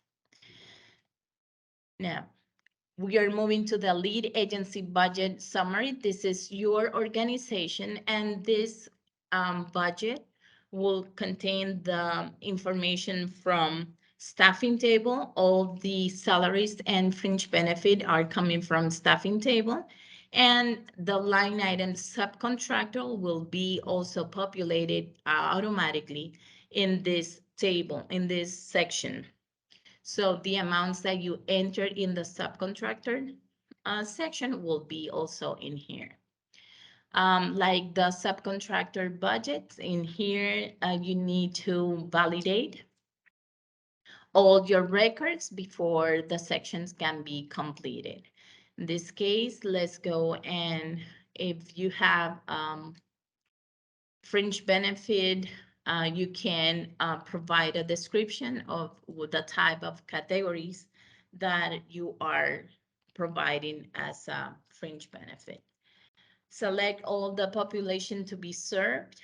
Now, we are moving to the lead agency budget summary. This is your organization, and this budget will contain the information from staffing table. All the salaries and fringe benefit are coming from staffing table. And the line item subcontractor will be also populated automatically in this table, in this section. So the amounts that you enter in the subcontractor section will be also in here. Like the subcontractor budget in here, you need to validate all your records before the sections can be completed. In this case, let's go, and if you have fringe benefit, you can provide a description of the type of categories that you are providing as a fringe benefit. Select all the population to be served,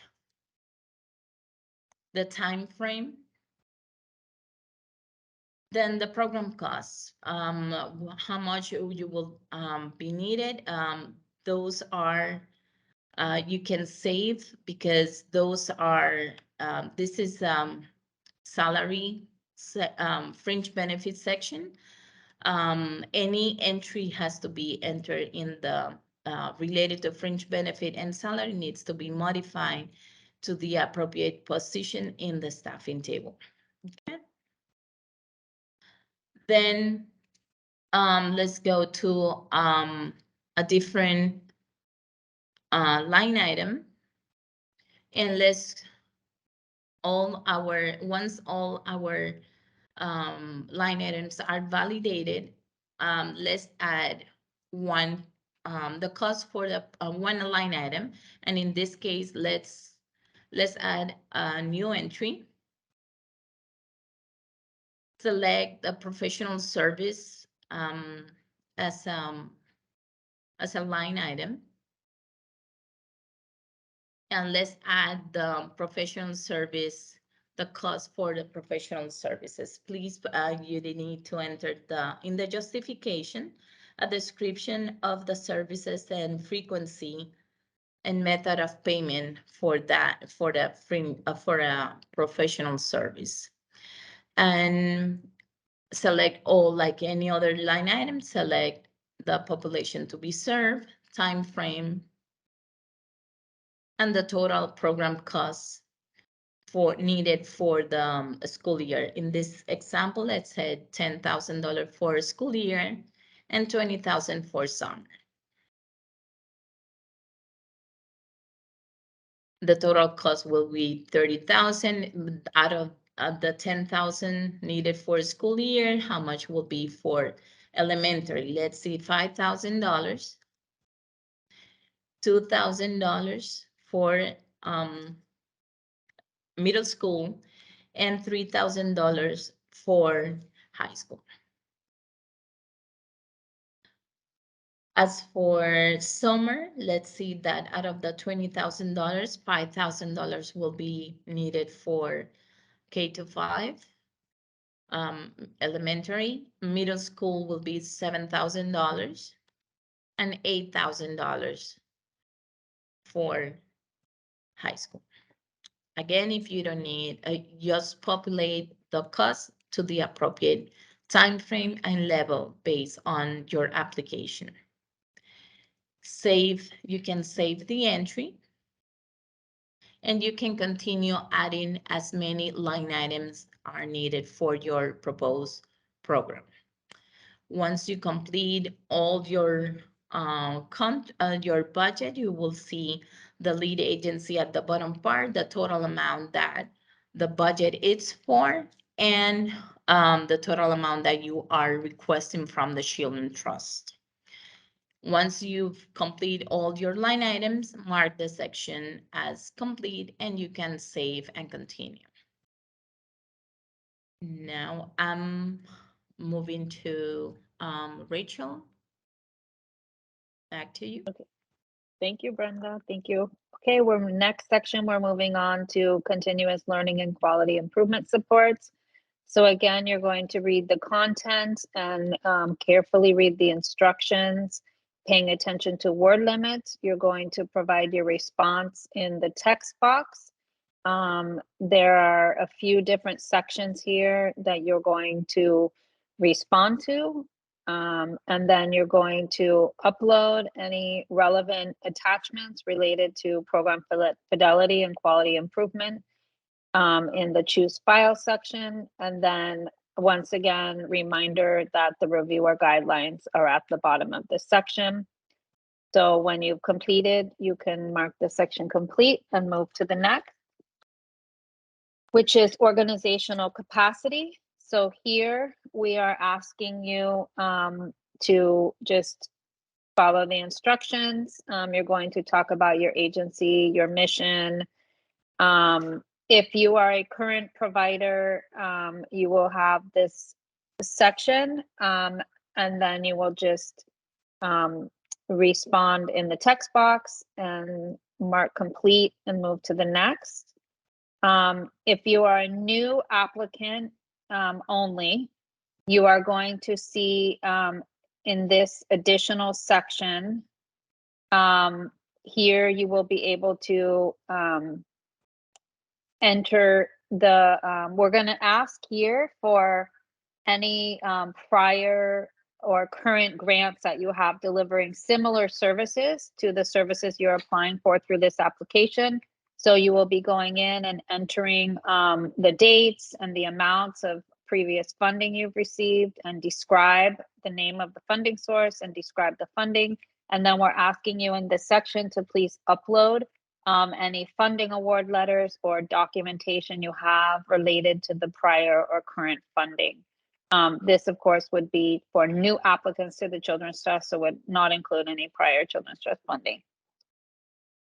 the time frame, then the program costs, how much you will be needed. Those are you can save because those are this is salary fringe benefit section. Any entry has to be entered in the related to fringe benefit, and salary needs to be modified to the appropriate position in the staffing table. Okay. Then let's go to a different line item, and once all our line items are validated, let's add one, the cost for the one line item. And in this case, let's add a new entry. Select the professional service as a line item. And let's add the professional service, the cost for the professional services. Please, you need to enter in the justification, a description of the services and frequency and method of payment for a professional service. And select all, like any other line item, select the population to be served, time frame, and the total program costs needed for the school year. In this example, let's say $10,000 for a school year and $20,000 for summer. The total cost will be $30,000 out of the $10,000 needed for a school year. How much will be for elementary? Let's see, $5,000, $2,000 for middle school, and $3,000 for high school. As for summer, let's see that out of the $20,000, $5,000 will be needed for K-5, elementary. Middle school will be $7,000 and $8,000 for high school. Again, if you don't need, just populate the cost to the appropriate time frame and level based on your application. Save, you can save the entry, and you can continue adding as many line items are needed for your proposed program. Once you complete all your your budget, you will see the lead agency at the bottom part, the total amount that the budget is for, and the total amount that you are requesting from the Children's Trust. Once you've complete all your line items, mark the section as complete and you can save and continue. Now I'm moving to Rachel. Back to you. Okay. Thank you, Brenda. Thank you. Okay, we're next section. We're moving on to continuous learning and quality improvement supports. So again, you're going to read the content and carefully read the instructions, paying attention to word limits. You're going to provide your response in the text box. There are a few different sections here that you're going to respond to. And then you're going to upload any relevant attachments related to program fidelity and quality improvement in the choose file section. And then once again, reminder that the reviewer guidelines are at the bottom of this section. So when you've completed, you can mark the section complete and move to the next, which is organizational capacity. So here we are asking you to just follow the instructions. You're going to talk about your agency, your mission. If you are a current provider, you will have this section, and then you will just respond in the text box and mark complete and move to the next. If you are a new applicant only, you are going to see in this additional section, here you will be able to enter the, we're going to ask here for any prior or current grants that you have delivering similar services to the services you're applying for through this application. So you will be going in and entering the dates and the amounts of previous funding you've received and describe the name of the funding source and describe the funding. And then we're asking you in this section to please upload any funding award letters or documentation you have related to the prior or current funding. This, of course, would be for new applicants to the Children's Trust, so would not include any prior Children's Trust funding.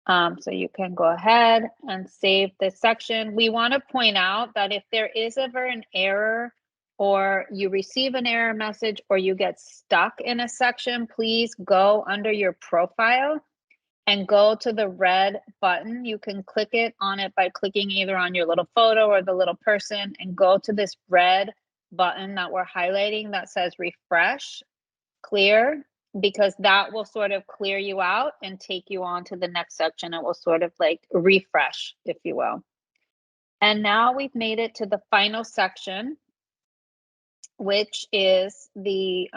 So you can go ahead and save this section. We want to point out that if there is ever an error or you receive an error message or you get stuck in a section, please go under your profile and go to the red button. You can click it on it by clicking either on your little photo or the little person and go to this red button that we're highlighting that says refresh, clear, because that will sort of clear you out and take you on to the next section. It will sort of like refresh, if you will. And now we've made it to the final section, which is the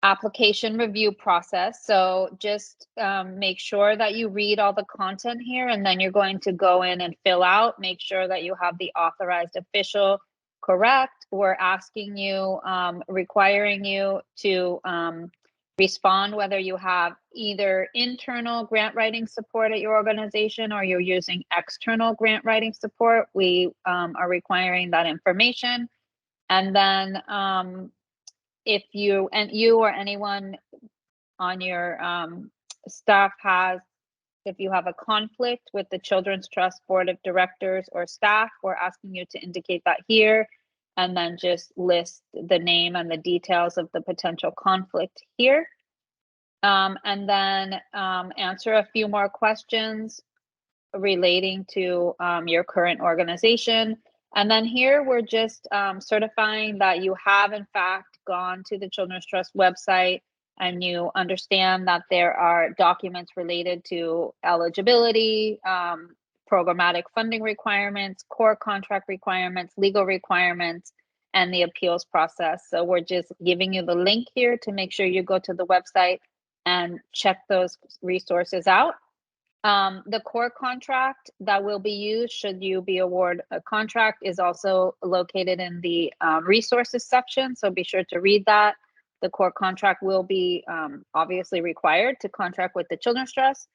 application review process. So just make sure that you read all the content here, and then you're going to go in and fill out, make sure that you have the authorized official correct. We're asking you, requiring you to respond whether you have either internal grant writing support at your organization or you're using external grant writing support. We are requiring that information. And then if you or anyone on your staff if you have a conflict with the Children's Trust Board of Directors or staff, we're asking you to indicate that here and then just list the name and the details of the potential conflict here. And then answer a few more questions relating to your current organization. And then here we're just certifying that you have in fact gone to the Children's Trust website and you understand that there are documents related to eligibility, programmatic funding requirements, core contract requirements, legal requirements, and the appeals process. So we're just giving you the link here to make sure you go to the website and check those resources out. The core contract that will be used should you be awarded a contract is also located in the resources section. So be sure to read that. The core contract will be obviously required to contract with the Children's Trust.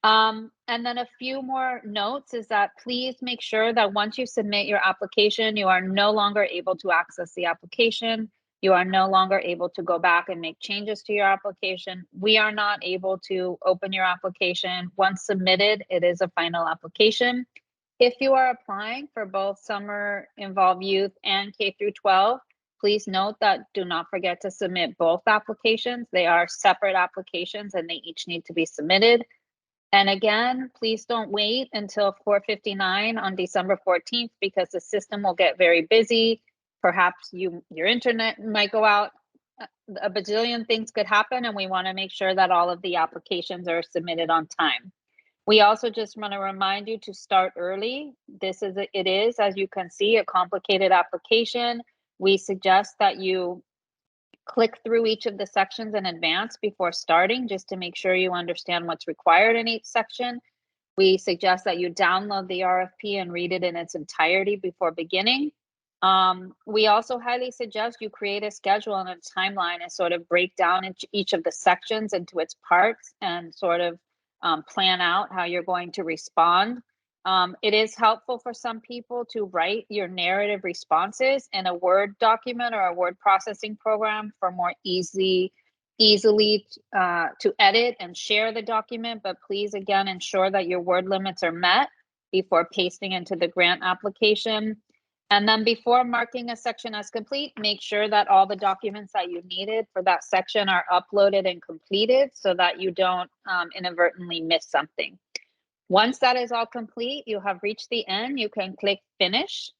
And then a few more notes is that please make sure that once you submit your application, you are no longer able to access the application. You are no longer able to go back and make changes to your application. We are not able to open your application. Once submitted, it is a final application. If you are applying for both Summer Involved Youth and K through 12, please note that do not forget to submit both applications. They are separate applications and they each need to be submitted. And again, please don't wait until 4:59 on December 14th because the system will get very busy. Perhaps your internet might go out. A bajillion things could happen, and we want to make sure that all of the applications are submitted on time. We also just want to remind you to start early. It is, as you can see, a complicated application. We suggest that you click through each of the sections in advance before starting, just to make sure you understand what's required in each section. We suggest that you download the RFP and read it in its entirety before beginning. We also highly suggest you create a schedule and a timeline and sort of break down each of the sections into its parts and sort of plan out how you're going to respond. It is helpful for some people to write your narrative responses in a Word document or a word processing program for more easily to edit and share the document, but please again ensure that your word limits are met before pasting into the grant application. And then before marking a section as complete, make sure that all the documents that you needed for that section are uploaded and completed so that you don't inadvertently miss something. Once that is all complete, you have reached the end, you can click finish.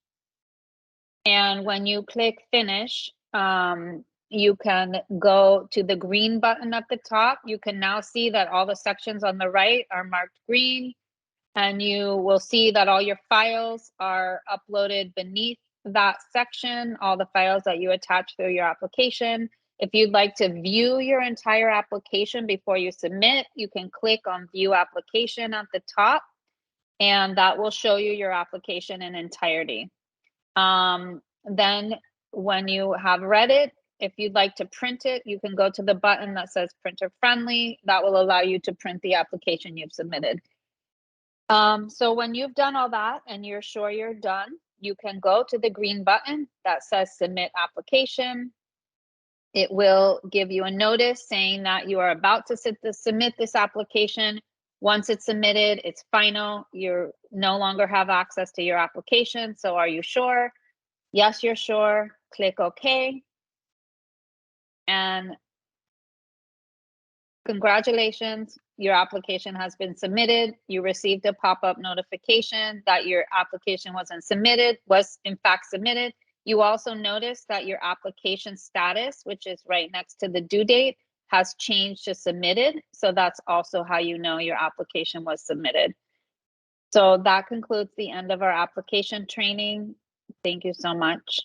And when you click finish, you can go to the green button at the top. You can now see that all the sections on the right are marked green, and you will see that all your files are uploaded beneath that section, all the files that you attach through your application. If you'd like to view your entire application before you submit, you can click on View Application at the top, and that will show you your application in entirety. Then when you have read it, if you'd like to print it, you can go to the button that says Printer Friendly. That will allow you to print the application you've submitted. So when you've done all that and you're sure you're done, you can go to the green button that says Submit Application. It will give you a notice saying that you are about to submit this application. Once it's submitted, it's final. You no longer have access to your application. So are you sure? Yes, you're sure. Click OK. And congratulations, your application has been submitted. You received a pop-up notification that your application was in fact submitted. You also notice that your application status, which is right next to the due date, has changed to submitted. So that's also how you know your application was submitted. So that concludes the end of our application training. Thank you so much.